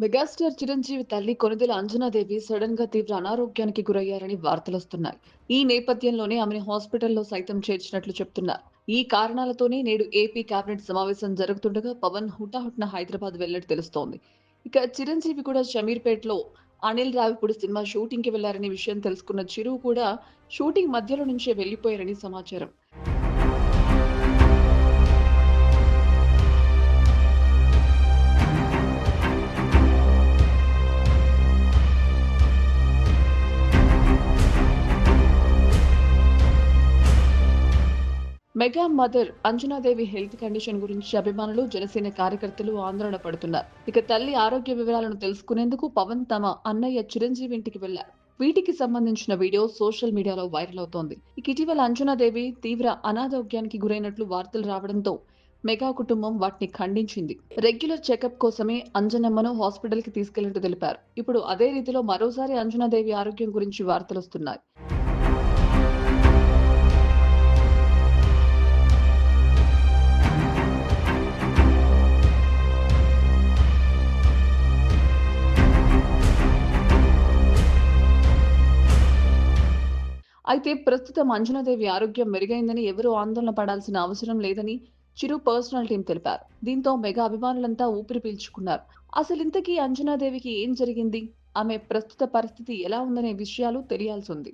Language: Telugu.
మెగాస్టార్ చిరంజీవి తల్లి కొణిదెల అంజనాదేవి సడన్ గా తీవ్ర అనారోగ్యానికి గురయ్యారని వార్తలొస్తున్నాయి. ఈ నేపథ్యంలోనే ఆమెను హాస్పిటల్లో సైతం చేర్చినట్లు చెప్తున్నారు. ఈ కారణాలతోనే నేడు ఏపీ కేబినెట్ సమావేశం జరుగుతుండగా పవన్ హుటాహుటిన హైదరాబాద్ వెళ్లట్టు తెలుస్తోంది. ఇక చిరంజీవి కూడా షమీర్పేటలో అనిల్ రావిపూడి సినిమా షూటింగ్ కి వెళ్లారనే విషయం తెలుసుకున్న చిరు కూడా షూటింగ్ మధ్యలో నుంచే వెళ్లిపోయారని సమాచారం. Mega mother Anjana Devi health condition గురించి అభిమానులు, జనసేన కార్యకర్తలు ఆందోళన పడుతున్నారు. ఇక తల్లి ఆరోగ్య వివరాలను తెలుసుకునేందుకు పవన్ తమ అన్నయ్య చిరంజీవి ఇంటికి వెళ్లారు. వీటికి సంబంధించిన వీడియో సోషల్ మీడియాలో వైరల్ అవుతోంది. ఇక ఇటీవల అంజనాదేవి తీవ్ర అనారోగ్యానికి గురైనట్లు వార్తలు రావడంతో మెగా కుటుంబం వాటిని ఖండించింది. రెగ్యులర్ చెకప్ కోసమే అంజనమ్మను హాస్పిటల్ కి తీసుకెళ్లినట్టు తెలిపారు. ఇప్పుడు అదే రీతిలో మరోసారి అంజనాదేవి ఆరోగ్యం గురించి వార్తలొస్తున్నాయి. అయితే ప్రస్తుతం అంజనాదేవి ఆరోగ్యం మెరుగైందని ఎవరూ ఆందోళన పడాల్సిన అవసరం లేదని చిరు పర్సనల్ టీం తెలిపారు. దీంతో మెగా అభిమానులంతా ఊపిరి పీల్చుకున్నారు. అసలింతకీ అంజనాదేవికి ఏం జరిగింది? ఆమె ప్రస్తుత పరిస్థితి ఎలా ఉందనే విషయాలు తెలియాల్సుంది.